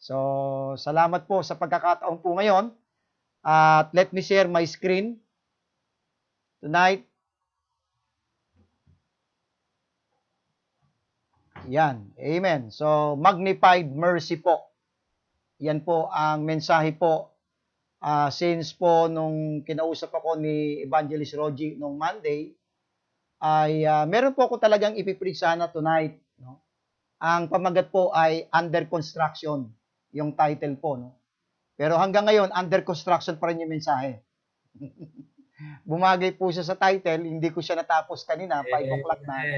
So, salamat po sa pagkakataon po ngayon. At let me share my screen tonight. Yan. Amen. So, magnified mercy po. Yan po ang mensahe po. Since po nung kinausap ako ni Evangelist Rogie nung Monday, ay meron po ako talagang ipipreach sana tonight. No? Ang pamagat po ay under construction, yung title po. No? Pero hanggang ngayon, under construction pa rin yung mensahe. Bumagay po siya sa title, hindi ko siya natapos kanina, 5 o'clock na.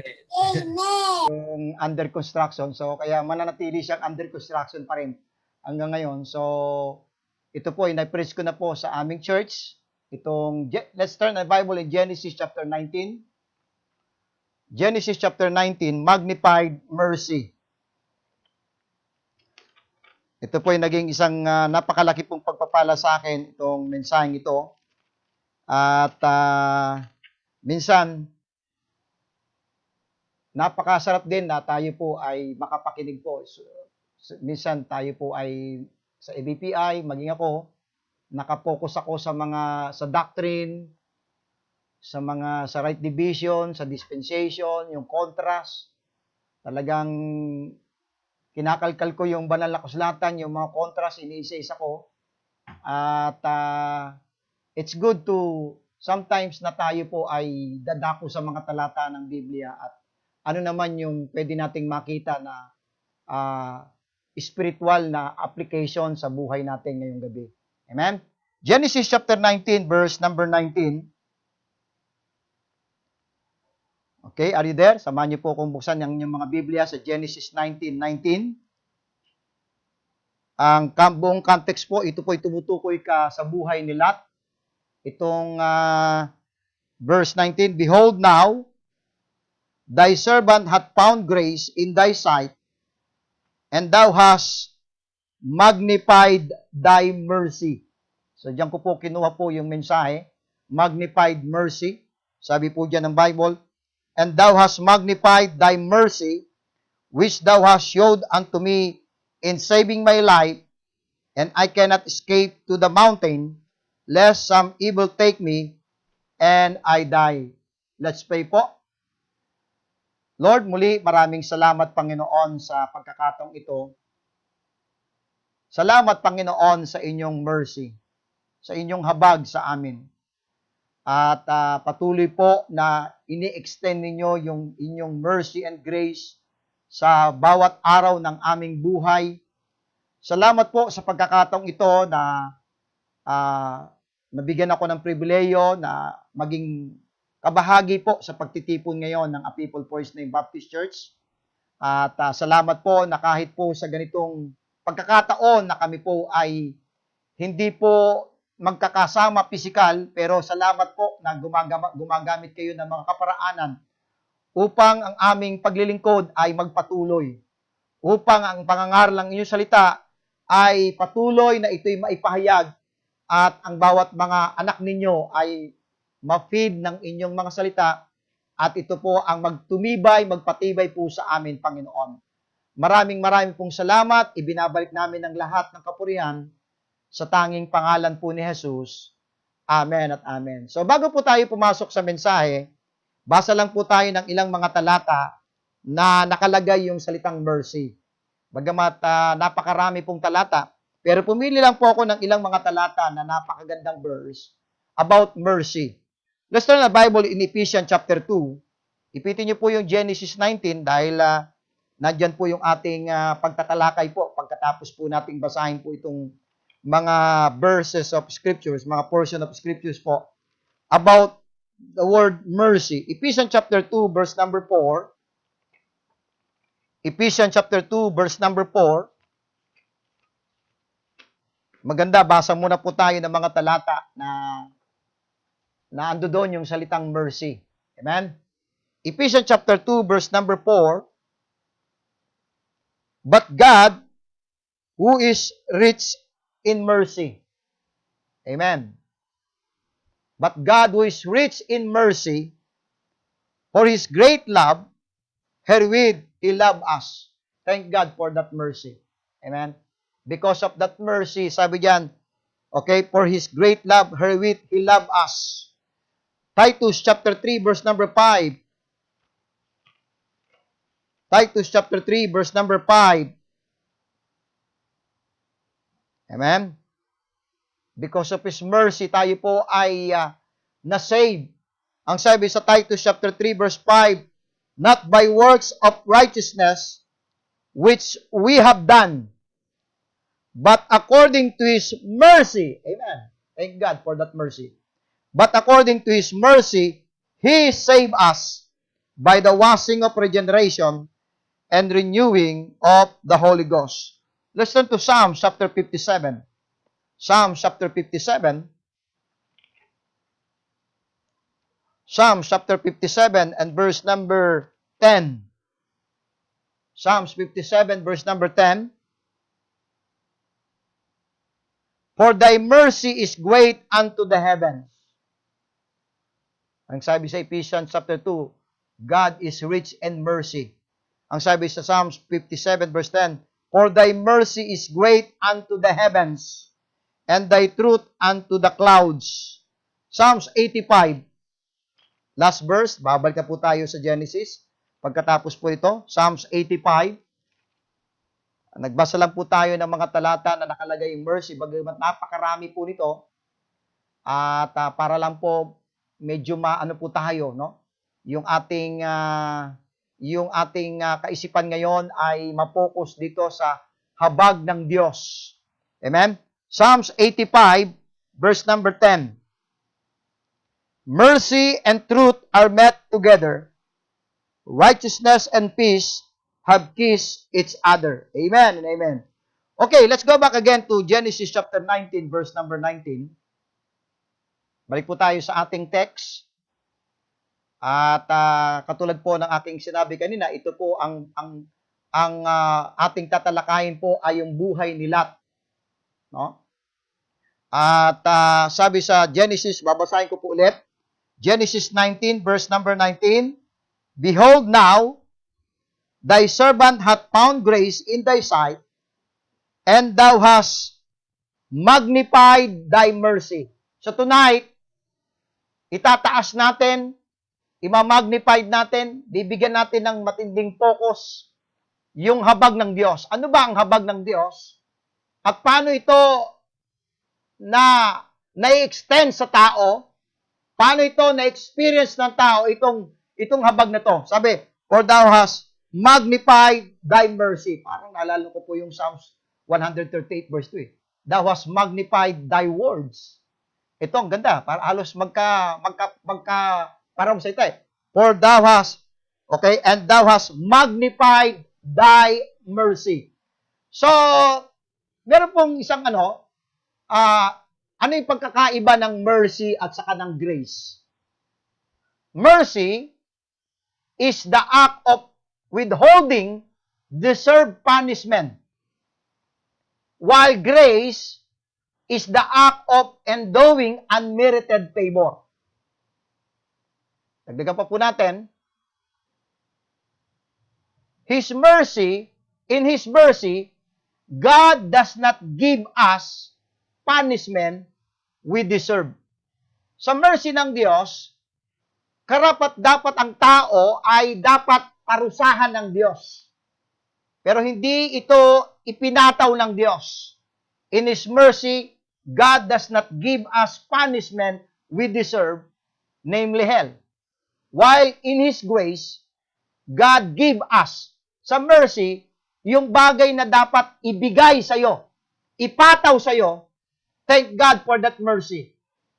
Yung under construction. So, kaya mananatili siyang under construction pa rin hanggang ngayon. So, ito po, ina-preach ko na po sa aming church. Let's turn the Bible in Genesis chapter 19. Genesis chapter 19, magnified mercy. Ito po ay naging isang napakalaki pong pagpapala sa akin, itong mensaheng ito. At minsan, napakasarap din na tayo po ay makapakinig po. So, minsan tayo po ay sa ABPI, maging ako, nakapokus ako sa doctrine, sa right division, sa dispensation, yung contrast. Talagang kinakalkal ko yung banal na kasulatan, yung mga contrast, iniisa-isa ko. At it's good to sometimes na tayo po ay dadako sa mga talata ng Biblia at ano naman yung pwede nating makita na spiritual na application sa buhay natin ngayong gabi. Amen? Genesis chapter 19, verse number 19. Okay, are you there? Samahan niyo po kung buksan ang inyong mga Biblia sa Genesis 19:19. Ang buong context po, ito po ay tumutukoy sa buhay ni Lot. Itong verse 19, Behold now, thy servant hath found grace in thy sight, and thou hast magnified thy mercy. So, diyan ko po kinuha po yung mensahe, magnified mercy. Sabi po diyan ng Bible, and thou hast magnified thy mercy, which thou hast showed unto me in saving my life, and I cannot escape to the mountain, lest some evil take me, and I die. Let's pray po. Lord, muli maraming salamat, Panginoon, sa pagkakataong ito. Salamat, Panginoon, sa inyong mercy, sa inyong habag sa amin. At patuloy po na ini-extend ninyo yung inyong mercy and grace sa bawat araw ng aming buhay. Salamat po sa pagkakataong ito na nabigyan ako ng pribileyo na maging kabahagi po sa pagtitipon ngayon ng A People First Name Baptist Church. At salamat po na kahit po sa ganitong pagkakataon na kami po ay hindi po magkakasama pisikal, pero salamat po na gumagamit kayo ng mga kaparaanan upang ang aming paglilingkod ay magpatuloy. Upang ang pangangaral ng inyong salita ay patuloy na ito'y maipahayag at ang bawat mga anak ninyo ay ma-feed ng inyong mga salita at ito po ang magtumibay, magpatibay po sa amin, Panginoon. Maraming pong salamat. Ibinabalik namin ang lahat ng kapurihan sa tanging pangalan po ni Jesus. Amen at amen. So bago po tayo pumasok sa mensahe, basa lang po tayo ng ilang mga talata na nakalagay yung salitang mercy. Bagamat napakarami pong talata, pero pumili lang po ako ng ilang mga talata na napakagandang verse about mercy. Let's turn the Bible in Ephesians chapter 2. Ipitin niyo po yung Genesis 19 dahil nandyan po yung ating pagtatalakay po. Pagkatapos po nating basahin po itong mga verses of scriptures, mga portion of scriptures po about the word mercy. Ephesians chapter 2 verse number 4. Ephesians chapter 2 verse number 4. Maganda, basa muna po tayo ng mga talata na ando doon yung salitang mercy. Amen? Ephesians chapter 2 verse number 4. But God, who is rich in mercy. Amen. But God, who is rich in mercy, for His great love, herewith He loved us. Thank God for that mercy. Amen. Because of that mercy, sabi diyan, okay, for His great love, wherewith He loved us. Titus chapter 3, verse number 5. Titus chapter 3, verse number 5. Amen? Because of His mercy, tayo po ay na-save. Ang sabi sa Titus chapter 3, verse 5, not by works of righteousness, which we have done, but according to His mercy. Amen. Thank God for that mercy. But according to His mercy, He saved us by the washing of regeneration and renewing of the Holy Ghost. Let's turn to Psalm chapter 57. Psalm chapter 57. Psalm chapter 57 and verse number 10. Psalms 57 verse number 10. For thy mercy is great unto the heavens. Ang sabi sa Ephesians chapter 2, God is rich in mercy. Ang sabi sa Psalms 57 verse 10, for thy mercy is great unto the heavens, and thy truth unto the clouds. Psalms 85. Last verse, babalik na po tayo sa Genesis. Pagkatapos po ito, Psalms 85. Nagbasa lang po tayo ng mga talata na nakalagay yung mercy, bagamat napakarami po nito. At para lang po medyo maano po tayo, no? Yung ating kaisipan ngayon ay mapokus dito sa habag ng Diyos. Amen? Psalms 85 verse number 10. Mercy and truth are met together. Righteousness and peace have kissed each other. Amen and amen. Okay, let's go back again to Genesis chapter 19, verse number 19. Balik po tayo sa ating text. At katulad po ng ating sinabi kanina, ito po ang ating tatalakayin po ay yung buhay ni Lot. No? At sabi sa Genesis, babasahin ko po ulit. Genesis 19, verse number 19. Behold now, thy servant hath found grace in thy sight, and thou hast magnified thy mercy. So tonight, itataas natin, imamagnify natin, bibigyan natin ng matinding focus yung habag ng Diyos. Ano ba ang habag ng Diyos? At paano ito na-extend sa tao? Paano ito na-experience ng tao itong habag na to? Sabi, for thou hast magnified thy mercy. Parang naalala ko po yung Psalms 138 verse 2. Thou hast magnified thy words. Ito ang ganda. Para halos parang sa ito eh. For thou hast, okay, and thou hast magnified thy mercy. So, meron pong isang ano yung pagkakaiba ng mercy at saka ng grace? Mercy is the act of withholding deserved punishment, while grace is the act of endowing unmerited favor. Dagdagan pa po natin, in His mercy, God does not give us punishment we deserve. Sa mercy ng Diyos, karapat-dapat ang tao ay dapat parusahan ng Diyos. Pero hindi ito ipinataw ng Diyos. In His mercy, God does not give us punishment we deserve, namely hell. While in His grace, God give us sa mercy yung bagay na dapat ibigay sa iyo, ipataw sa iyo. Thank God for that mercy.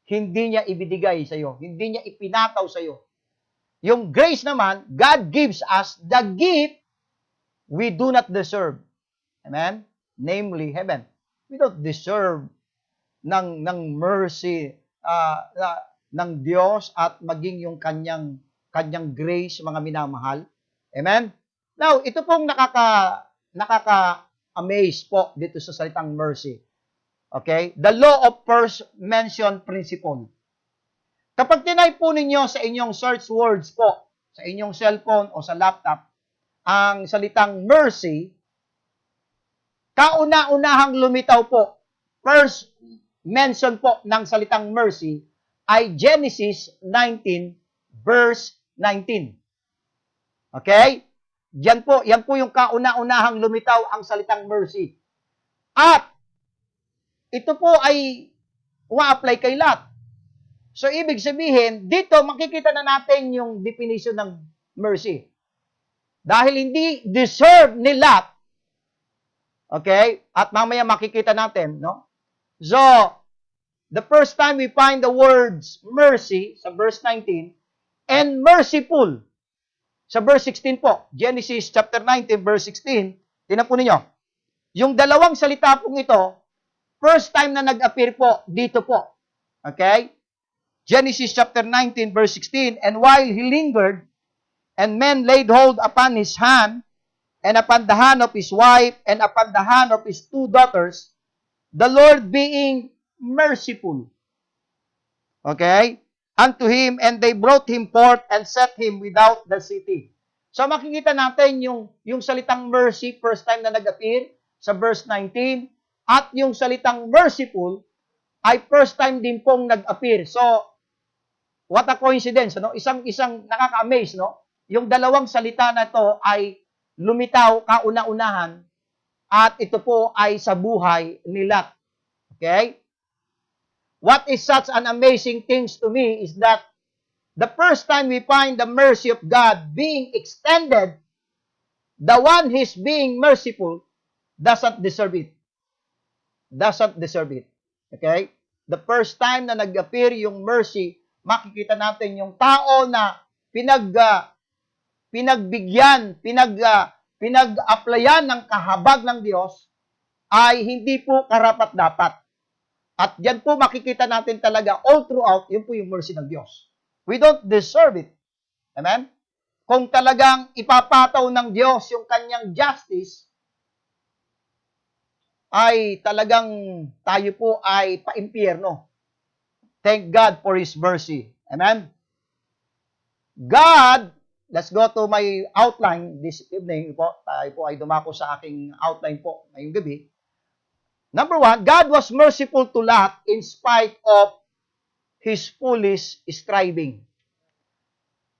Hindi niya ibinigay sa iyo, hindi niya ipinataw sa iyo. Yung grace naman, God gives us the gift we do not deserve. Amen? Namely, heaven. We don't deserve ng mercy ng Diyos at maging yung kanyang grace, mga minamahal. Amen? Now, ito pong nakaka-amaze po dito sa salitang mercy. Okay? The law of first mentioned principle. Kapag tinay po ninyo sa inyong search words po, sa inyong cellphone o sa laptop, ang salitang mercy, kauna-unahang lumitaw po, first mention po ng salitang mercy ay Genesis 19 verse 19. Okay? Yan po yung kauna-unahang lumitaw ang salitang mercy. At ito po ay uma-apply kay Lot. So, ibig sabihin, dito makikita na natin yung definition ng mercy. Dahil hindi deserve ni Lot, okay? At mamaya makikita natin, no? So, the first time we find the words mercy sa verse 19 and merciful sa verse 16 po. Genesis chapter 19 verse 16. Tingnan po ninyo. Yung dalawang salita pong ito, first time na nag-appear po dito po. Okay? Genesis chapter 19 verse 16, and while he lingered, and men laid hold upon his hand, and upon the hand of his wife, and upon the hand of his two daughters, the Lord being merciful. Okay? Unto him, and they brought him forth, and set him without the city. So makikita natin yung salitang mercy, first time na nag-appear, sa verse 19, at yung salitang merciful, ay first time din pong nag-appear. So, what a coincidence, no? Isang nakaka-amaze, no? Yung dalawang salita na to ay lumitaw kauna-unahan at ito po ay sa buhay ni Lot. Okay? What is such an amazing things to me is that the first time we find the mercy of God being extended, the one who's being merciful doesn't deserve it. Doesn't deserve it. Okay? The first time na nag-appear yung mercy, makikita natin yung tao na pinagbigyan, pinag-applyan ng kahabag ng Diyos ay hindi po karapat-dapat. At yan po makikita natin talaga all throughout, yun po yung mercy ng Diyos. We don't deserve it. Amen? Kung talagang ipapataw ng Diyos yung kanyang justice, ay talagang tayo po ay pa-impyerno. Thank God for His mercy. Amen? God, let's go to my outline this evening po. Tayo po ay dumako sa aking outline po ngayong gabi. Number one, God was merciful to Lot in spite of his foolish striving.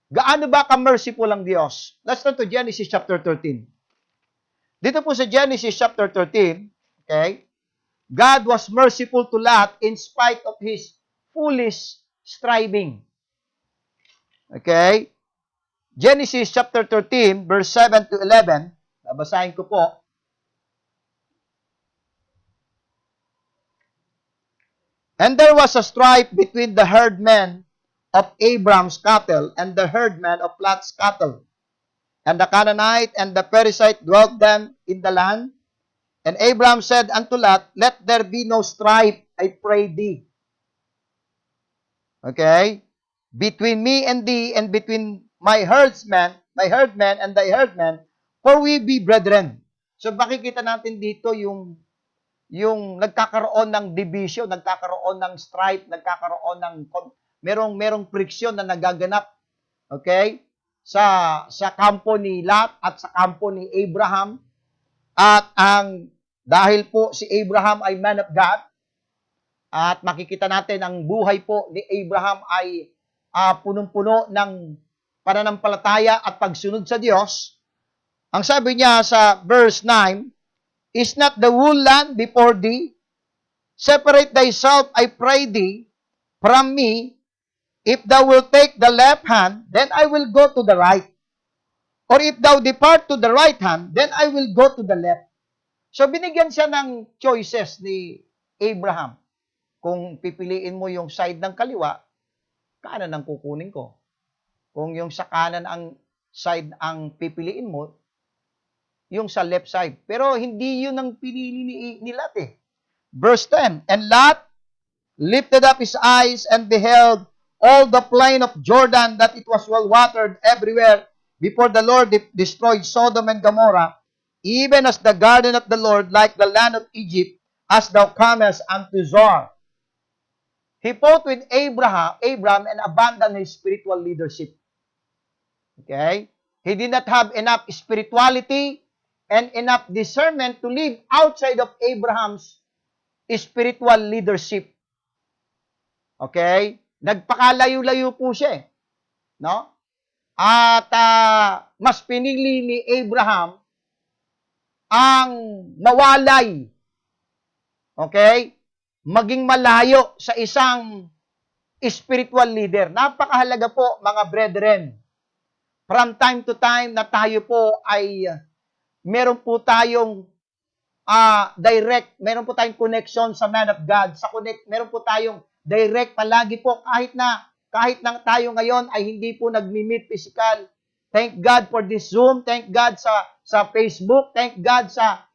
Gaano ba ka-merciful ang Diyos? Let's turn to Genesis chapter 13. Dito po sa Genesis chapter 13, okay, God was merciful to Lot in spite of his foolish striving. Okay? Genesis chapter 13, verse 7 to 11. Babasahin ko po. And there was a strife between the herdmen of Abram's cattle and the herdmen of Lot's cattle. And the Canaanite and the Perizzite dwelt then in the land. And Abram said unto Lot, let there be no strife, I pray thee. Okay? Between me and thee, and between my herdmen and thy herdmen, for we be brethren. So makikita natin dito yung nagkakaroon ng division, nagkakaroon ng strife, nagkakaroon ng merong friction na nagaganap. Okay? Sa kampo ni Lot at sa kampo ni Abraham. At dahil po si Abraham ay man of God, at makikita natin ang buhay po ni Abraham ay punong-puno ng pananampalataya at pagsunod sa Diyos. Ang sabi niya sa verse 9, is not the whole land before thee? Separate thyself, I pray thee, from me. If thou wilt take the left hand, then I will go to the right. Or if thou depart to the right hand, then I will go to the left. So binigyan siya ng choices ni Abraham. Kung pipiliin mo yung side ng kaliwa, kanan ang kukunin ko. Kung yung sa kanan ang side ang pipiliin mo, yung sa left side. Pero hindi yun ang pinili ni Lot eh. Verse 10, and Lot lifted up his eyes and beheld all the plain of Jordan, that it was well watered everywhere, before the Lord destroyed Sodom and Gomorrah, even as the garden of the Lord, like the land of Egypt, as thou comest unto Zoar. He fought with Abraham and abandoned his spiritual leadership. Okay? He did not have enough spirituality and enough discernment to live outside of Abraham's spiritual leadership. Okay? Nagpakalayo-layo po siya eh. No? At mas pinili ni Abraham ang mawalay. Okay? Maging malayo sa isang spiritual leader. Napakahalaga po, mga brethren. From time to time na tayo po ay meron po tayong meron po tayong connection sa man of God. Meron po tayong direct palagi po kahit na tayo ngayon ay hindi po nagmi-meet physical. Thank God for this Zoom. Thank God sa Facebook. Thank God sa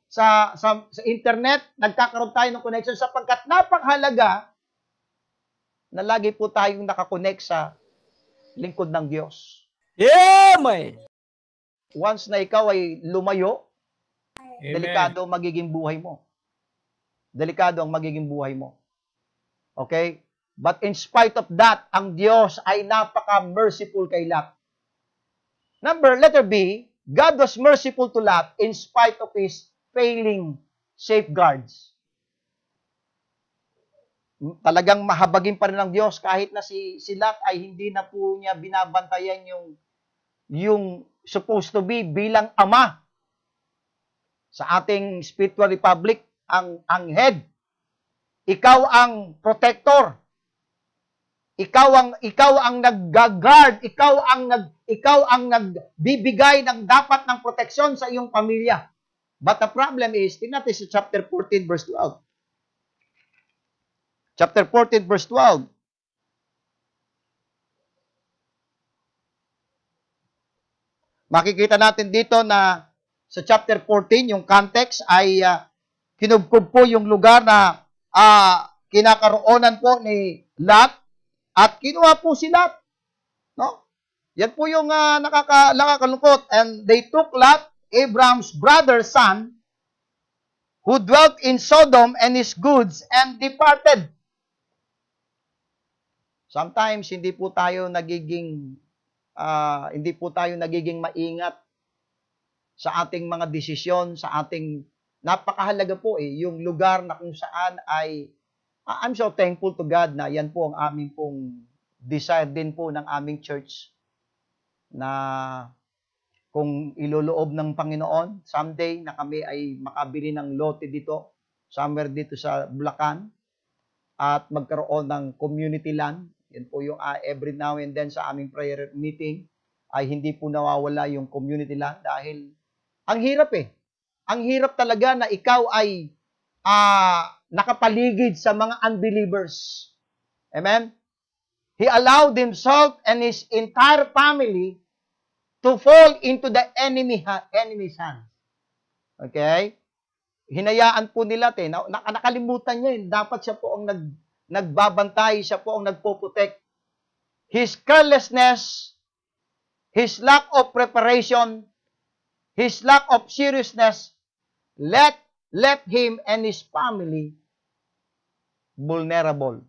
internet. Nagkakaroon tayo ng connection sapagkat napakahalaga na lagi po tayong nakakonect sa lingkod ng Diyos. Yeah, may. Once na ikaw ay lumayo, Amen. delikado ang magiging buhay mo. Delikado ang magiging buhay mo. Okay? But in spite of that, ang Diyos ay napaka-merciful kay Lot. Letter B, God was merciful to Lot in spite of his failing safeguards. Talagang mahabagin pa rin ng Diyos kahit na si Lot ay hindi na po niya binabantayan yung supposed to be bilang ama sa ating spiritual republic, ang head. Ikaw ang protector. Ikaw ang nag-guard, ikaw ang nagbibigay ng dapat ng proteksyon sa iyong pamilya. But the problem is, tingnan natin sa chapter 14 verse 12. Chapter 14 verse 12. Makikita natin dito na sa chapter 14, yung context ay kinubkob po yung lugar na kinakaroonan po ni Lot at kinuha po si Lot. No? Yan po yung nakakalungkot. And they took Lot, Abraham's brother's son, who dwelt in Sodom and his goods and departed. Sometimes hindi po tayo nagiging maingat sa ating mga desisyon, sa ating napakahalaga po yung lugar na kung saan ay I'm so thankful to God na yan po ang aming pong desire din po ng aming church na kung iloloob ng Panginoon someday na kami ay makabili ng lote dito, somewhere dito sa Bulacan at magkaroon ng community land. Yan po yung every now and then sa aming prayer meeting ay hindi po nawawala yung community land dahil ang hirap eh. Ang hirap talaga na ikaw ay nakapaligid sa mga unbelievers. Amen? He allowed himself and his entire family to fall into the enemy's hands. Okay? Hinayaan po nila nakalimutan niya dapat siya po ang nagbabantay, siya po ang nagpo-protect. His carelessness, his lack of preparation, his lack of seriousness, let him and his family vulnerable.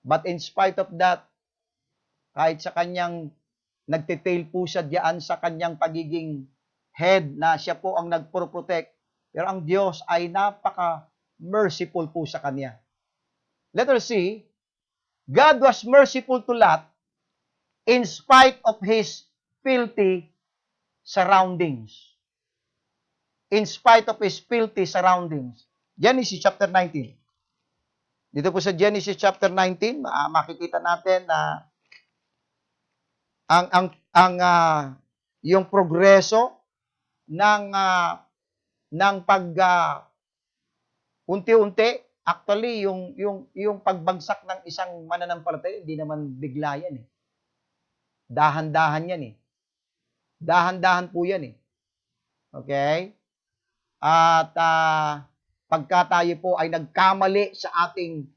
But in spite of that, kahit sa kanyang nagtitail po siya diyan sa kanyang pagiging head na siya po ang nagpo-protect, pero ang Diyos ay napaka-merciful po sa kanya. Letter C, God was merciful to Lot in spite of his filthy surroundings. In spite of his filthy surroundings. Genesis chapter 19. Dito po sa Genesis chapter 19, makikita natin na yung progreso ng unti-unti, actually yung pagbagsak ng isang mananampalataya hindi naman bigla yan eh. Dahan-dahan yan eh. Dahan-dahan po yan eh. Okay? At pagka tayo po ay nagkamali sa ating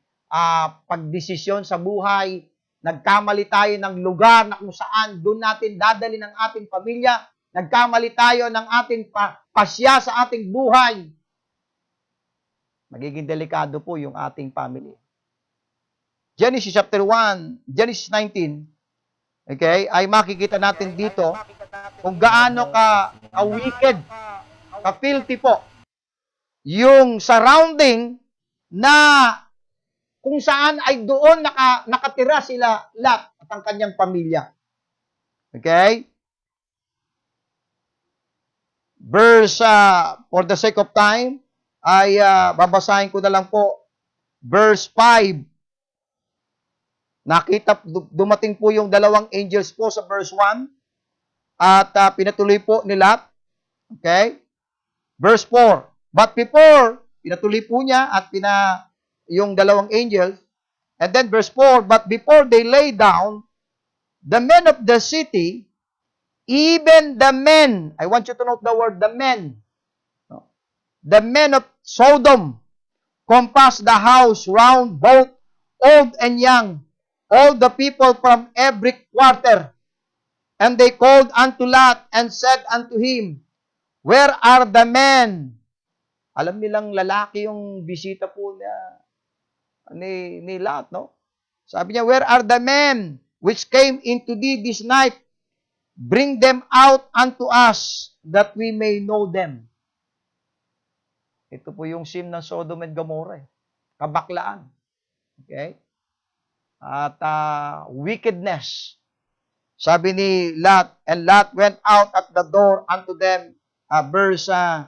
pagdesisyon sa buhay, nagkamali tayo ng lugar na kung saan doon natin dadali ng ating pamilya, nagkamali tayo ng ating pasya sa ating buhay, magiging delikado po yung ating family. Genesis chapter 1, Genesis 19, okay, ay makikita natin dito kung gaano ka-wicked, ka-filthy po, yung surrounding na kung saan ay doon nakatira sila Lot at ang kanyang pamilya. Okay? Verse, for the sake of time, ay babasahin ko na lang po. Verse 5. Dumating po yung dalawang angels po sa verse 1 at pinatuloy po ni Lot. Okay? Verse 4. But before, pinatuloy po niya at yung dalawang angels. And then verse 4, but before they lay down, the men of the city, even the men, I want you to note the word, the men of Sodom, compassed the house round, both old and young, all the people from every quarter. And they called unto Lot and said unto him, where are the men? Alam nilang lalaki yung bisita po ni Lot, no? Sabi niya, where are the men which came into thee this night? Bring them out unto us, that we may know them. Ito po yung sin ng Sodom and Gomorrah. Kabaklaan. Okay? At wickedness. Sabi ni Lot, and Lot went out at the door unto them. Verse 6.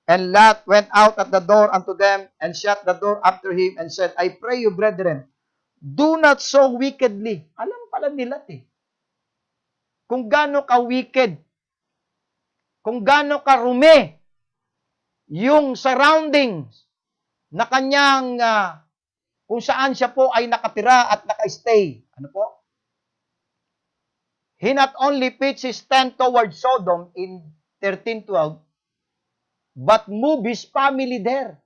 And Lot went out at the door unto them, and shut the door after him, and said, I pray you, brethren, do not so wickedly. Alam pala ni Lot kung gaano ka-wicked, kung gaano ka-rumi, yung surroundings na kanyang kung saan siya po ay nakatira at naka-stay. Ano po? He not only pitched his tent toward Sodom in 1312, but moved his family there.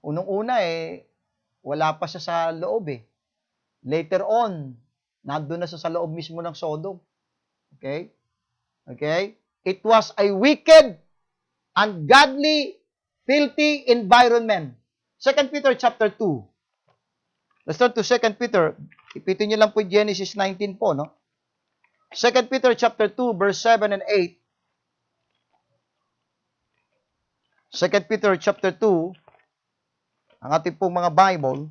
Unang-una wala pa siya sa loob Later on, nandun na siya sa loob mismo ng Sodom. Okay? Okay? It was a wicked, ungodly, filthy environment. 2 Peter chapter 2. Let's turn to 2 Peter. Ipitin niyo lang po Genesis 19 po, no? 2 Peter chapter 2, verse 7 and 8. 2 Peter chapter 2, ang ating pong mga Bible,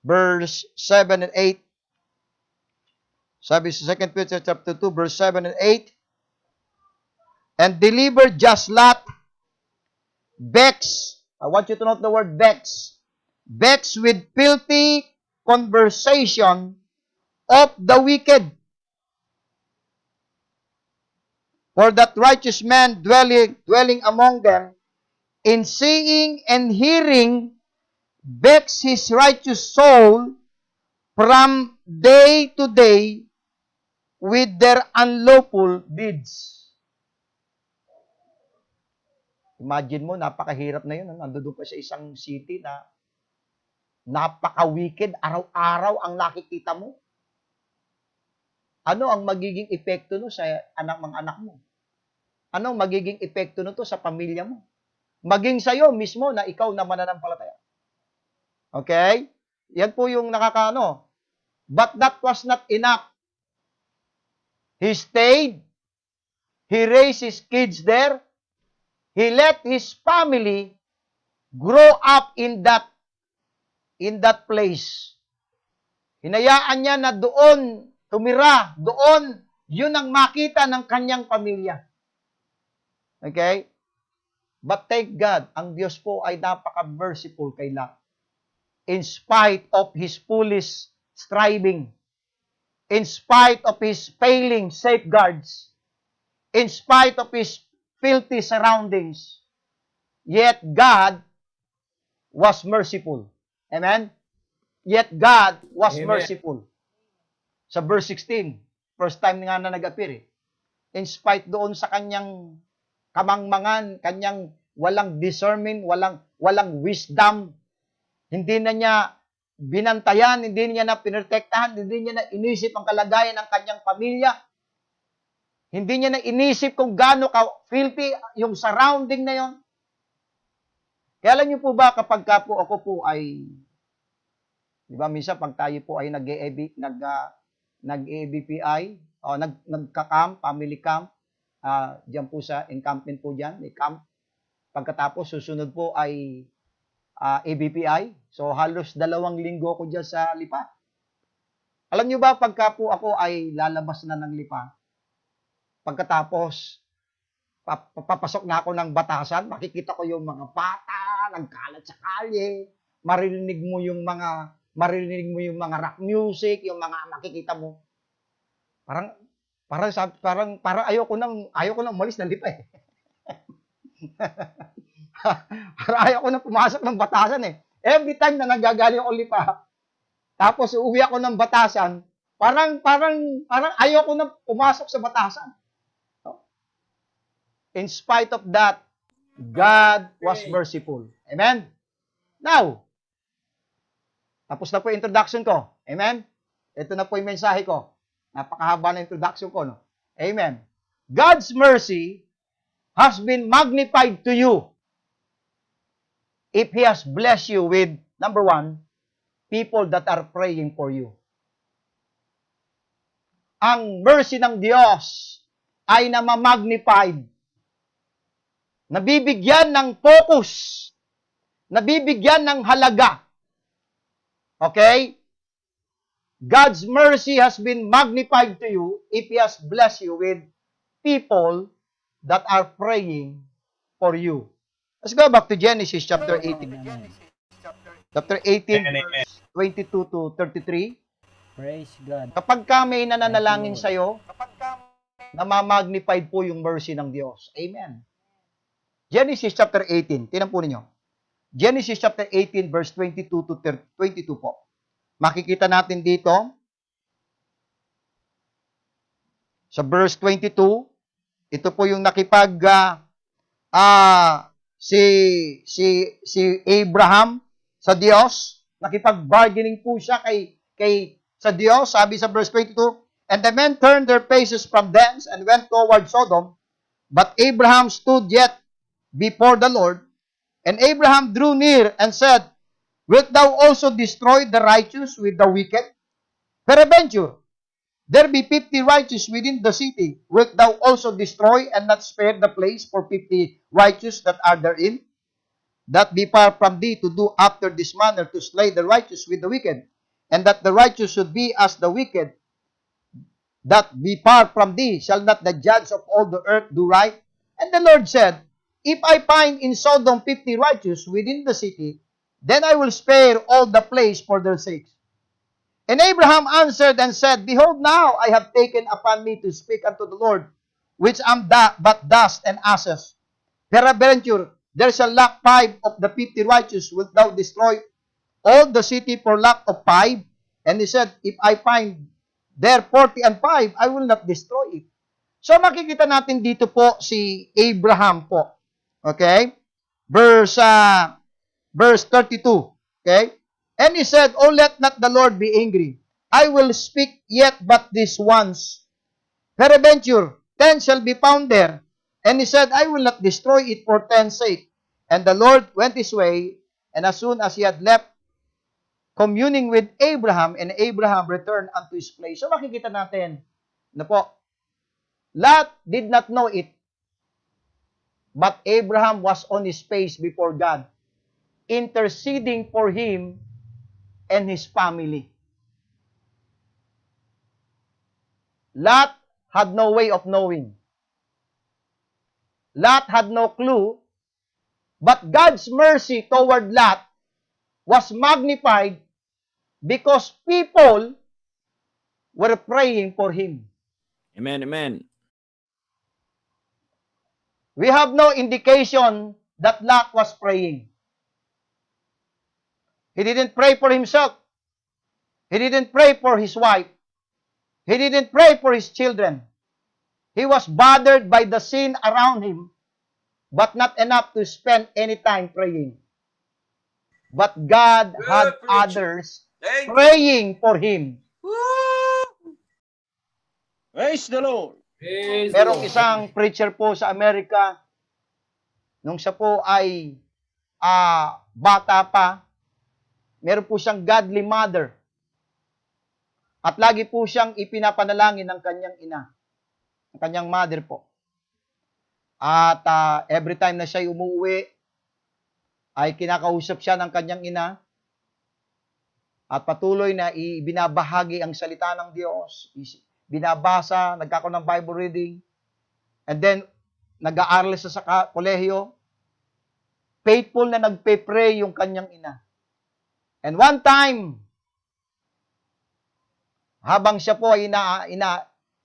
verse 7 and 8. Sabi sa 2 Peter chapter 2, verse 7 and 8. And deliver just Lot, vexed. I want you to note the word vexed. Vexed with filthy conversation of the wicked. For that righteous man dwelling among them, in seeing and hearing, vex his righteous soul from day to day with their unlawful deeds. Imagine mo, napakahirap na yun. Nandun ka sa isang city na napaka-wicked, araw-araw ang nakikita mo. Ano ang magiging epekto no sa mga anak mo? Ano ang magiging epekto nito sa pamilya mo? Maging sa'yo mismo na ikaw na mananampalataya. Okay? Yan po yung nakakaano. But that was not enough. He stayed. He raised his kids there. He let his family grow up in that place. Hinayaan niya na doon tumira, doon yun ang makita ng kanyang pamilya. Okay? But thank God, ang Diyos po ay napaka-merciful kay Lot. In spite of his foolish striving, in spite of his failing safeguards, in spite of his filthy surroundings, yet God was merciful. Amen? Yet God was Amen. merciful. Sa verse 16, first time nga na nag-appear in spite doon sa kanyang kamangmangan, kanyang walang discernment, walang wisdom, hindi na niya binantayan, hindi niya na pinrotektahan, hindi niya na inisip ang kalagayan ng kanyang pamilya, hindi niya na inisip kung gaano ka-filthy yung surrounding na yon. Kaya alam niyo po ba, kapag ka po ako po ay Di ba, minsan pag tayo po ay nag-ABPI, o nagka-camp, family camp, diyan po sa encampment po diyan, may camp. Pagkatapos, susunod po ay ABPI. So, halos 2 linggo ko diyan sa Lipa. Alam niyo ba, pagka po ako ay lalabas na ng Lipa, pagkatapos, papasok na ako ng Batasan, makikita ko yung mga bata, nagkalat sa kalye, maririnig mo yung mga rock music, yung mga makikita mo. Parang ayoko nang umalis ng Lipa eh. Parang ayoko nang pumasok ng Batasan eh. Every time na nagagaling ako Lipa, tapos uuwi ako ng Batasan, parang ayoko nang pumasok sa Batasan. In spite of that, God was merciful. Amen? Now, tapos na po yung introduction ko. Amen? Ito na po yung mensahe ko. Napakahaba na introduction ko. No? Amen. God's mercy has been magnified to you if He has blessed you with, number 1, people that are praying for you. Ang mercy ng Diyos ay namamagnified, nabibigyan ng focus, nabibigyan ng halaga. Okay? God's mercy has been magnified to you if He has blessed you with people that are praying for you. Let's go back to Genesis chapter 18. Chapter 18, verse 22 to 33. Praise God. Kapag may nananalangin sa'yo, namamagnified po yung mercy ng Diyos. Amen. Genesis chapter 18. Tingnan po ninyo. Genesis chapter 18 verse 22 to 22 po. Makikita natin dito sa verse 22, ito po yung si Abraham sa Diyos, nakipag-bargaining po siya sa Diyos, sabi sa verse 22, and the men turned their faces from thence and went toward Sodom, but Abraham stood yet before the Lord, and Abraham drew near and said, wilt thou also destroy the righteous with the wicked? Peradventure, there be 50 righteous within the city. Wilt thou also destroy and not spare the place for 50 righteous that are therein? That be far from thee to do after this manner, to slay the righteous with the wicked, and that the righteous should be as the wicked. That be far from thee. Shall not the judge of all the earth do right? And the Lord said, if I find in Sodom 50 righteous within the city, then I will spare all the place for their sakes. And Abraham answered and said, behold, now I have taken upon me to speak unto the Lord, which am but dust and ashes. Peradventure, there shall lack 5 of the 50 righteous. Wilt thou destroy all the city for lack of 5? And he said, if I find there 40 and 5, I will not destroy it. So makikita natin dito po si Abraham po. Okay? Verse 32. Okay? And he said, oh, let not the Lord be angry. I will speak yet but this once. Peradventure, 10 shall be found there. And he said, I will not destroy it for 10's sake. And the Lord went his way, and as soon as he had left communing with Abraham, and Abraham returned unto his place. So makikita natin na po, Lot did not know it, but Abraham was on his face before God, interceding for him and his family. Lot had no way of knowing. Lot had no clue, but God's mercy toward Lot was magnified because people were praying for him. Amen, amen. We have no indication that Lot was praying. He didn't pray for himself. He didn't pray for his wife. He didn't pray for his children. He was bothered by the sin around him, but not enough to spend any time praying. But God had others praying for him. Praise the Lord. Merong isang preacher po sa Amerika, nung siya po ay bata pa, meron po siyang godly mother. At lagi po siyang ipinapanalangin ng kanyang ina, ng kanyang mother po. At every time na siya umuwi, ay kinakausap siya ng kanyang ina at patuloy na ibinabahagi ang salita ng Diyos, binabasa, nagkakaroon ng Bible reading, and then nag-aaral siya sa kolehiyo. Faithful na nagpe-pray yung kanyang ina. And one time, habang siya po ay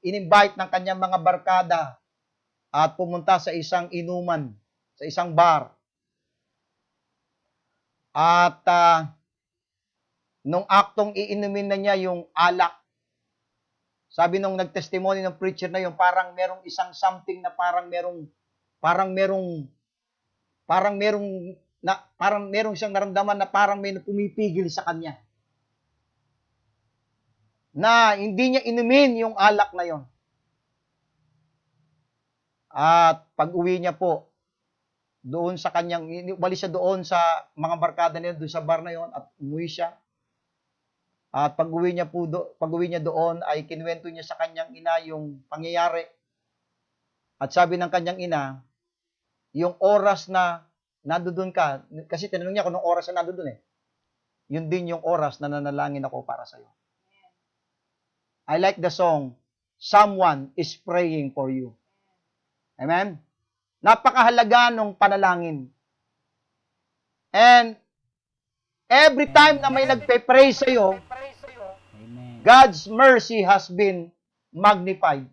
in-invite ng kanyang mga barkada at pumunta sa isang inuman, sa isang bar. At nung aktong iinumin na niya yung alak, sabi nung nagtestimony ng preacher na yun, parang merong isang something na parang merong siyang naramdaman na parang may pumipigil sa kanya. Na hindi niya inumin yung alak na yon. At pag-uwi niya po, doon sa kanyang, bali siya doon sa mga barkada niya, doon sa bar na yon, at umuwi siya. At pag-uwi niya doon, ay kinuwento niya sa kanyang ina yung pangyayari. At sabi ng kanyang ina, yung oras na nandoon ka, kasi tinanong niya kung anong oras na nandoon yun din yung oras na nanalangin ako para sa'yo. I like the song, Someone is Praying for You. Amen? Napakahalaga ng panalangin. And every time na may nagpe-pray sa'yo, God's mercy has been magnified.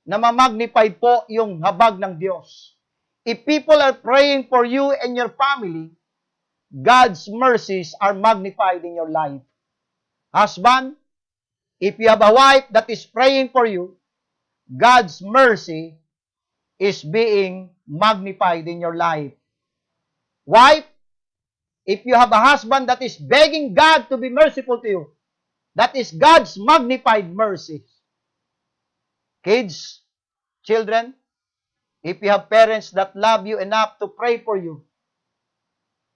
Namamagnify po yung habag ng Diyos. If people are praying for you and your family, God's mercies are magnified in your life. Husband, if you have a wife that is praying for you, God's mercy is being magnified in your life. Wife, if you have a husband that is begging God to be merciful to you, that is God's magnified mercy. Kids, children, if you have parents that love you enough to pray for you,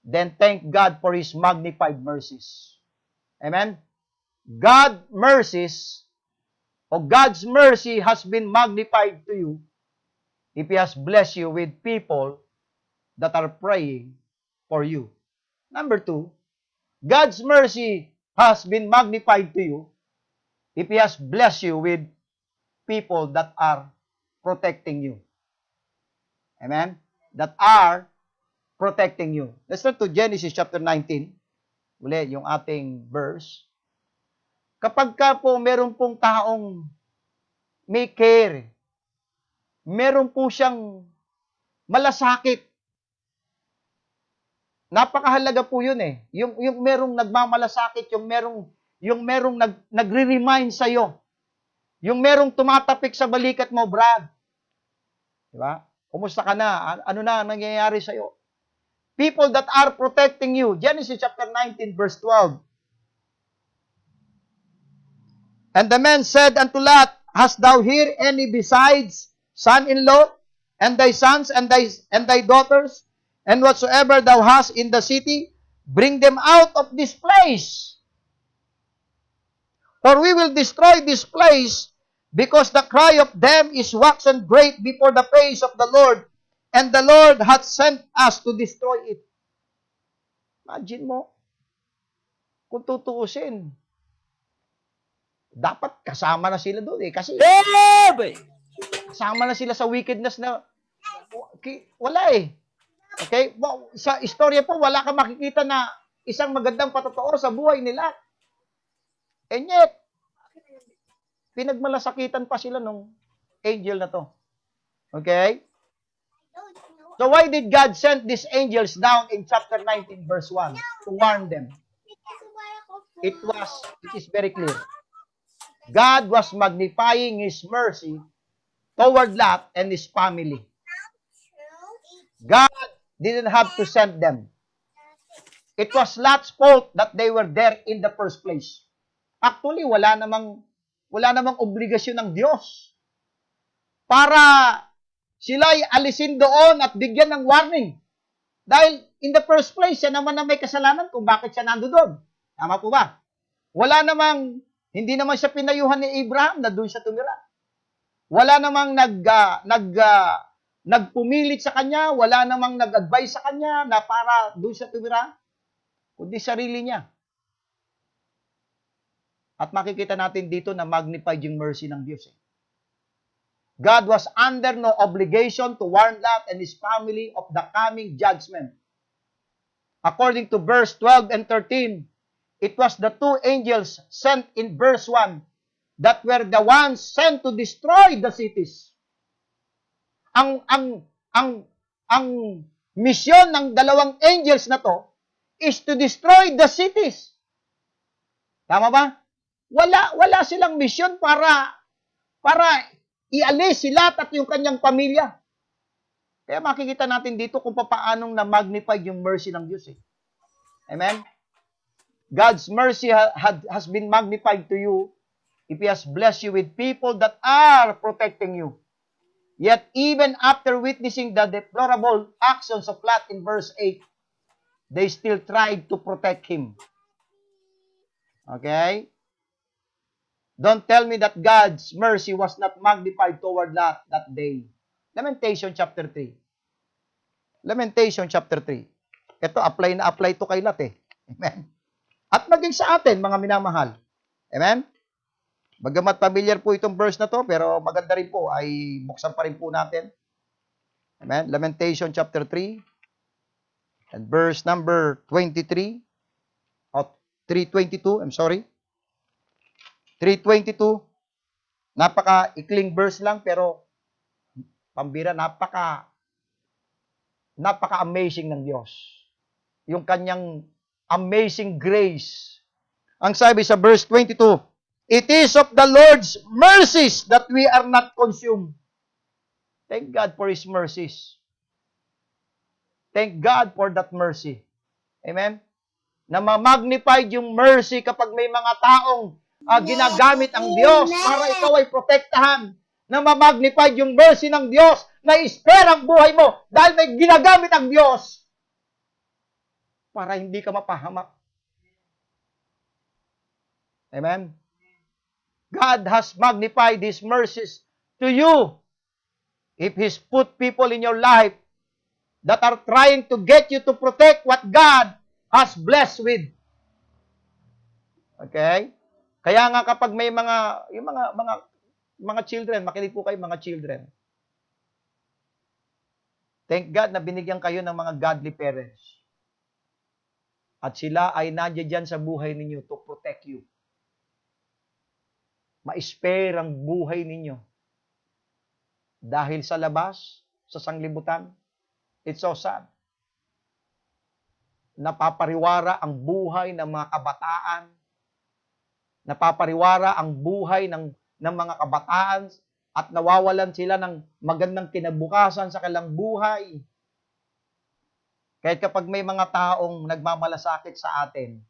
then thank God for His magnified mercies. Amen? God's mercy has been magnified to you if He has blessed you with people that are praying for you. Number 2, God's mercy has been magnified to you if He has blessed you with people that are protecting you. Amen? That are protecting you. Let's turn to Genesis chapter 19. Uli, yung ating verse. Kapag ka po meron pong taong may care, meron po siyang malasakit. Napakahalaga po yun Yung merong nagmamalasakit, yung merong nagre-remind sa'yo. Yung merong tumatapik sa balikat mo, Brad. Diba? Kumusta ka na? Ano na ang nangyayari sa'yo? People that are protecting you. Genesis chapter 19, verse 12. And the man said unto Lot, Hast thou here any besides son-in-law, and thy sons, and thy daughters, and whatsoever thou hast in the city, bring them out of this place. For we will destroy this place, because the cry of them is waxen great before the face of the Lord, and the Lord hath sent us to destroy it. Imagine mo, kung tutuusin, dapat kasama na sila doon kasi kasama na sila sa wickedness na wala Okay? Sa istorya po, wala kang makikita na isang magandang patotoo sa buhay nila. And yet, pinagmalasakitan pa sila nung angel na to. Okay? So why did God send these angels down in chapter 19 verse 1 to warn them? It is very clear. God was magnifying His mercy toward Lot and his family. God didn't have to send them. It was Lot's fault that they were there in the first place. Actually, wala namang obligasyon ng Diyos para sila ay alisin doon at bigyan ng warning. Dahil in the first place, siya naman na may kasalanan kung bakit siya nandoon. Tama po ba? Hindi naman siya pinayuhan ni Abraham na doon siya tumira. Wala namang nagpumilit sa kanya, wala namang nag-advise sa kanya na para doon siya tumira, kundi sarili niya. At makikita natin dito na magnified yung mercy ng Diyos. God was under no obligation to warn Lot and his family of the coming judgment. According to verse 12 and 13, it was the two angels sent in verse 1 that were the ones sent to destroy the cities. Ang misyon ng dalawang angels na to is to destroy the cities. Tama ba? Wala silang misyon para ialis si Lot at yung kanyang pamilya. Kaya makikita natin dito kung paanong na-magnified yung mercy ng Diyos. Amen? God's mercy has been magnified to you if He has blessed you with people that are protecting you. Yet even after witnessing the deplorable actions of Lot in verse 8, they still tried to protect him. Okay? Don't tell me that God's mercy was not magnified toward Lot that day. Lamentation chapter 3. Lamentation chapter 3. Ito, apply to kay Lot eh. Amen? At maging sa atin, mga minamahal. Amen? Bagamat familiar po itong verse na to, pero maganda rin po, ay buksan pa rin po natin. Amen? Lamentation chapter 3. And verse number 23. O, 3:22, I'm sorry. 3:22, napaka-ikling verse lang, pero pambira, napaka-amazing ng Diyos. Yung kanyang amazing grace. Ang sabi sa verse 22, it is of the Lord's mercies that we are not consumed. Thank God for His mercies. Thank God for that mercy. Amen? Na ma-magnified yung mercy kapag may mga taong ginagamit ang Diyos para ikaw ay protektahan, na ma-magnified yung mercy ng Diyos na i-spare ang buhay mo dahil may ginagamit ang Diyos para hindi ka mapahamak. Amen? God has magnified His mercies to you if He's put people in your life that are trying to get you to protect what God has blessed with. Okay? Kaya nga kapag may mga children, makinig po kayo mga children. Thank God na binigyan kayo ng mga godly parents. At sila ay nandiyan sa buhay ninyo to protect you. Ma-spare ang buhay ninyo. Dahil sa labas, sa sanglibutan, it's so sad. Napapariwara ang buhay ng mga kabataan. Napapariwara ang buhay ng mga kabataan at nawawalan sila ng magandang kinabukasan sa kanilang buhay. Kahit kapag may mga taong nagmamalasakit sa atin,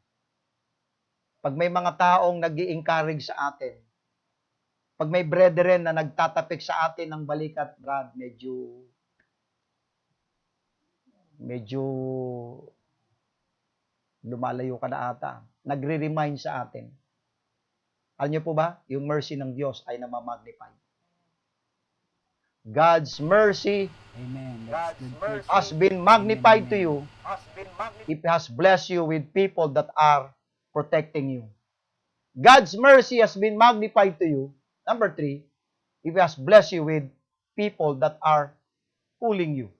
pag may mga taong nag-i-encourage sa atin, pag may brethren na nagtatapik sa atin ng balikat, Brad, medyo lumalayo ka na ata. Nagre-remind sa atin. Alam niyo po ba? Yung mercy ng Diyos ay namamagnify. God's mercy, Amen. has been magnified to you if He has blessed you with people that are protecting you. God's mercy has been magnified to you. Number 3, if He has blessed you with people that are pulling you.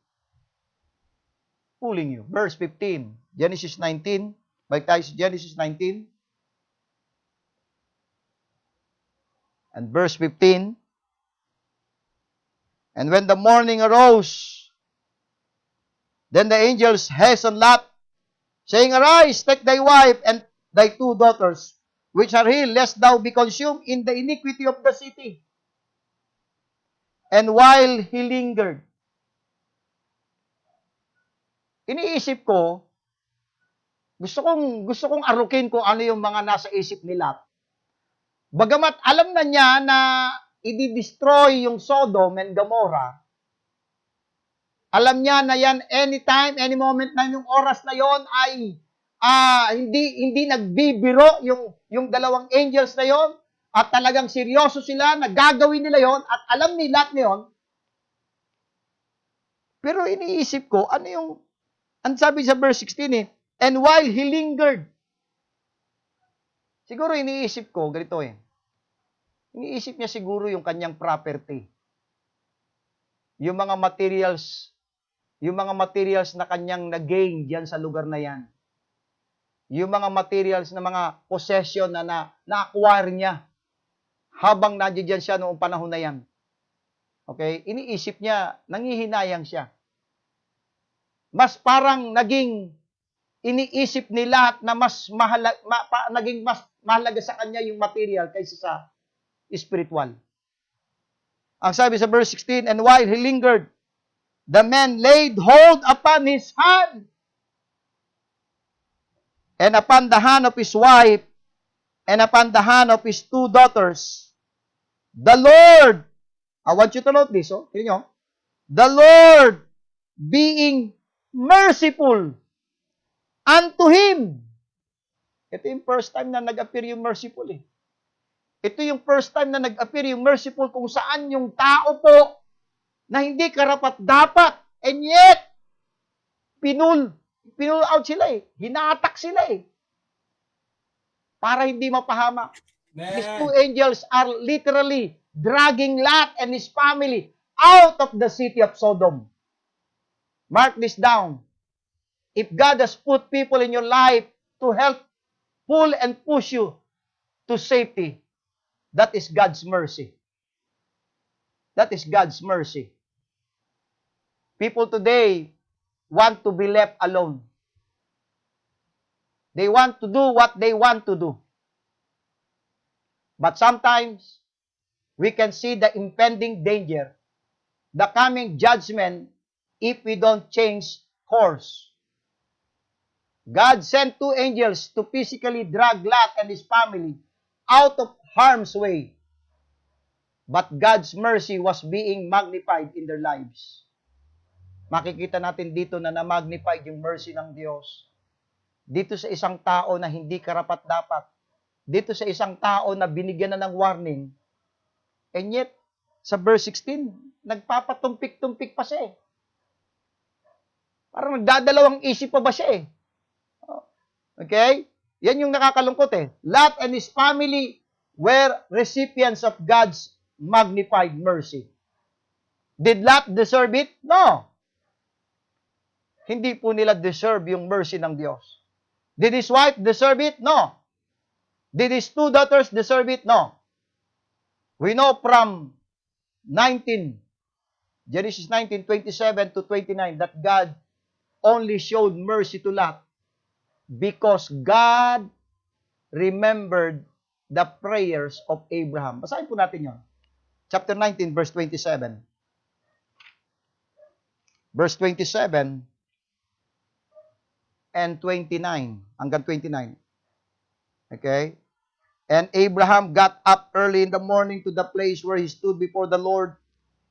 Pulling you. Verse 15, Genesis 19. Balik tayo sa Genesis 19. And verse 15, and when the morning arose, then the angels hastened Lot, saying, arise, take thy wife and thy 2 daughters, which are here, lest thou be consumed in the iniquity of the city. And while he lingered, iniisip ko, gusto kong arukin kung ano yung mga nasa isip ni Lot. Bagamat alam na niya na i-destroy yung Sodom and Gomorrah, alam niya na yan anytime, any moment na yung oras na yon ay hindi nagbibiro yung dalawang angels na yon, at talagang seryoso sila na gagawin nila yon at alam ni Lot na yon. Pero iniisip ko, ang sabi sa verse 16 and while he lingered, siguro iniisip ko, ganito iniisip niya siguro yung kanyang property. Yung mga materials na kanyang na-gain diyan sa lugar na yan. Yung mga materials na mga possession na na-acquire niya habang nandiyan siya noong panahon na yan. Okay? Iniisip niya, nangihinayang siya. Mas parang naging iniisip ni Lot na naging mas mahalaga sa kanya yung material kaysa sa spiritual. Ang sabi sa verse 16, and while he lingered, the man laid hold upon his hand, and upon the hand of his wife, and upon the hand of his 2 daughters. The Lord, I want you to note this, tingnan nyo, the Lord being merciful unto him. Ito yung first time na nag-appear yung merciful Ito yung first time na nag-appear yung merciful kung saan yung tao po na hindi karapat-dapat, and yet, pinul out sila hinatak sila para hindi mapahamak. These 2 angels are literally dragging Lot and his family out of the city of Sodom. Mark this down. If God has put people in your life to help pull and push you to safety, that is God's mercy. That is God's mercy. People today want to be left alone. They want to do what they want to do. But sometimes, we can see the impending danger, the coming judgment, if we don't change course. God sent 2 angels to physically drag Lot and his family out of harm's way. But God's mercy was being magnified in their lives. Makikita natin dito na na-magnify yung mercy ng Diyos. Dito sa isang tao na hindi karapat-dapat. Dito sa isang tao na binigyan na ng warning. And yet, sa verse 16, nagpapatumpik-tumpik pa siya Parang nagdadalawang isip pa ba siya Okay? Yan yung nakakalungkot Lot and his family were recipients of God's magnified mercy. Did Lot deserve it? No. Hindi po nila deserve yung mercy ng Diyos. Did his wife deserve it? No. Did his 2 daughters deserve it? No. We know from Genesis 19:27 to 29, that God only showed mercy to Lot because God remembered the prayers of Abraham. Basahin po natin yon. Chapter 19, verse 27. Verse 27 and 29, hanggang 29. Okay? And Abraham got up early in the morning to the place where he stood before the Lord,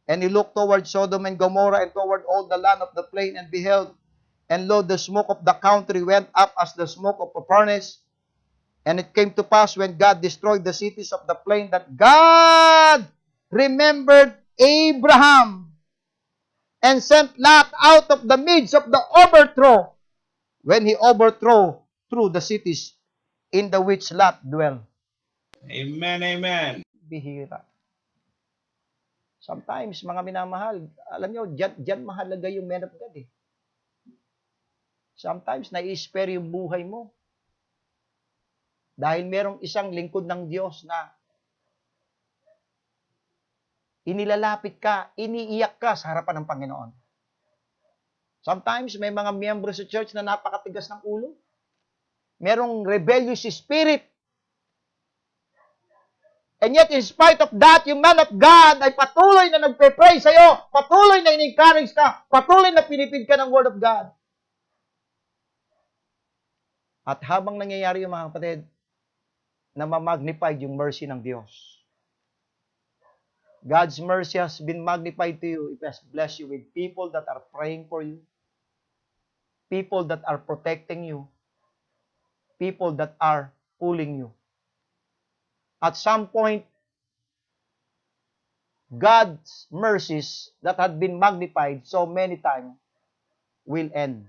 and he looked toward Sodom and Gomorrah and toward all the land of the plain, and beheld, and lo, the smoke of the country went up as the smoke of a furnace. And it came to pass when God destroyed the cities of the plain that God remembered Abraham and sent Lot out of the midst of the overthrow when he overthrew through the cities in the which Lot dwelt. Amen, amen. Bihira. Sometimes, mga minamahal, alam nyo, dyan mahalaga yung men of God Sometimes, nai-spare yung buhay mo. Dahil merong isang lingkod ng Diyos na inilalapit ka, iniiyak ka sa harapan ng Panginoon. Sometimes, may mga miyembro sa church na napakatigas ng ulo. Merong rebellious spirit. And yet, in spite of that, yung man of God ay patuloy na nagpe-pray sa'yo, patuloy na in-encourage ka, patuloy na pinipid ka ng Word of God. At habang nangyayari yung mga kapatid, na ma-magnify yung mercy ng Diyos. God's mercy has been magnified to you. It has blessed you with people that are praying for you, people that are protecting you, people that are pulling you. At some point, God's mercies that had been magnified so many times will end.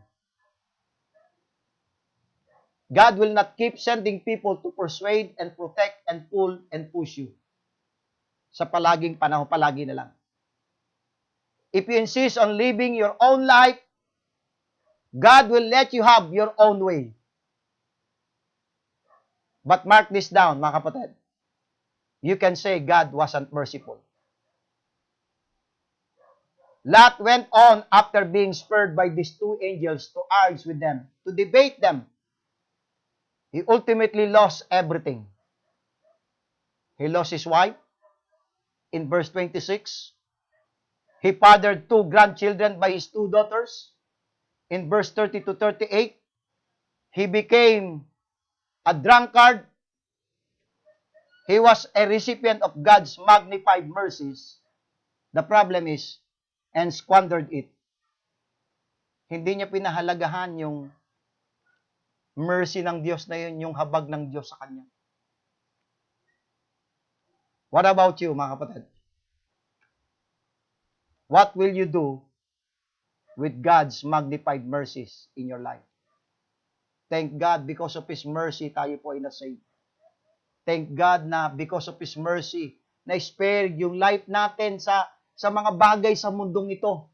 God will not keep sending people to persuade and protect and pull and push you. Sa palaging panahon, palagi na lang. If you insist on living your own life, God will let you have your own way. But mark this down, mga kapatid. You can say God wasn't merciful. Lot went on after being spurred by these two angels to argue with them, to debate them. He ultimately lost everything. He lost his wife in verse 26. He fathered 2 grandchildren by his 2 daughters. In verse 30 to 38, he became a drunkard. He was a recipient of God's magnified mercies. The problem is, and squandered it. Hindi niya pinahalagahan yung mercy ng Diyos na yun, yung habag ng Diyos sa kanya. What about you, mga kapatid? What will you do with God's magnified mercies in your life? Thank God, because of His mercy, tayo po ay nasave. Thank God na because of His mercy, na-spare yung life natin sa mga bagay sa mundong ito.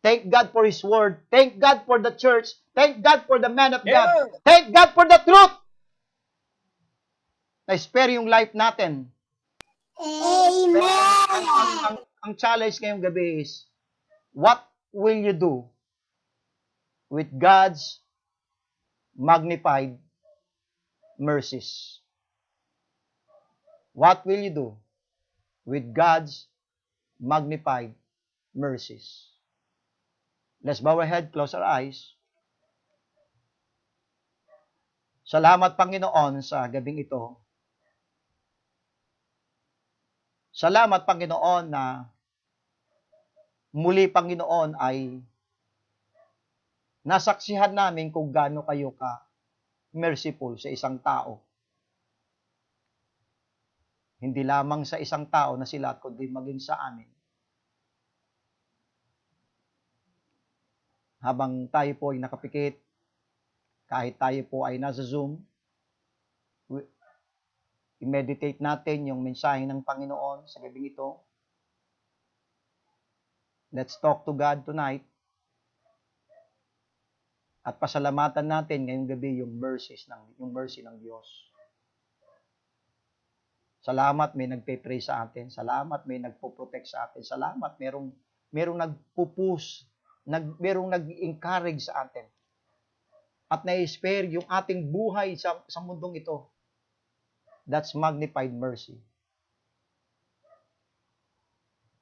Thank God for His Word. Thank God for the church. Thank God for the man of God. Thank God for the truth. Na-spare yung life natin. Amen. Ang challenge ngayong gabi is, what will you do with God's magnified mercies? What will you do with God's magnified mercies? Let's bow our head, close our eyes. Salamat, Panginoon, sa gabing ito. Salamat, Panginoon, na muli, Panginoon, ay nasaksihan namin kung gaano kayo ka merciful sa isang tao. Hindi lamang sa isang tao na sila, kundi maging sa amin. Habang tayo po ay nakapikit, kahit tayo po ay nasa Zoom, i-meditate natin yung mensahe ng Panginoon sa gabing ito. Let's talk to God tonight. At pasalamatan natin ngayong gabi yung mercy ng Diyos. Salamat may nagpe-pray sa atin. Salamat may nagpo-protect sa atin. Salamat merong nagpo-push, merong nag-encourage sa atin. At na-spare yung ating buhay sa mundong ito. That's magnified mercy.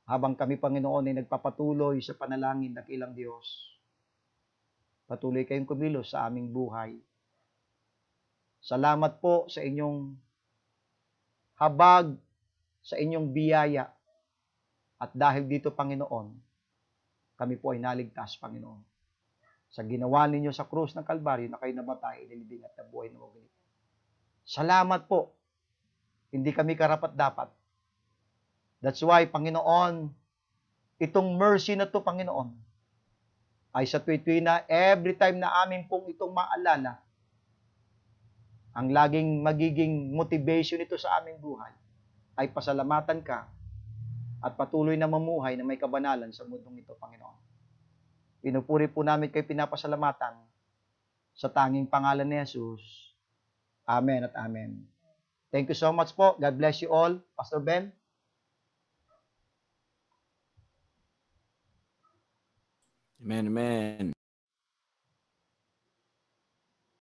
Habang kami, Panginoon, ay nagpapatuloy sa panalangin ng ilang Diyos, patuloy kayong kumilos sa aming buhay. Salamat po sa inyong habag, sa inyong biyaya. At dahil dito, Panginoon, kami po ay naligtas, Panginoon. Sa ginawa ninyo sa krus ng Kalbaryo na kayo namatay, inilibing at nabuhay na muli. Salamat po. Hindi kami karapat-dapat. That's why, Panginoon, itong mercy na to, Panginoon, ay sa tuwi-tuwi na every time na amin pong itong maalala, ang laging magiging motivation ito sa aming buhay ay pasalamatan ka at patuloy na mamuhay na may kabanalan sa mundong ito, Panginoon. Pinupuri po namin kayo pinapasalamatan sa tanging pangalan ni Jesus. Amen at amen. Thank you so much po. God bless you all. Pastor Ben. Amen, amen.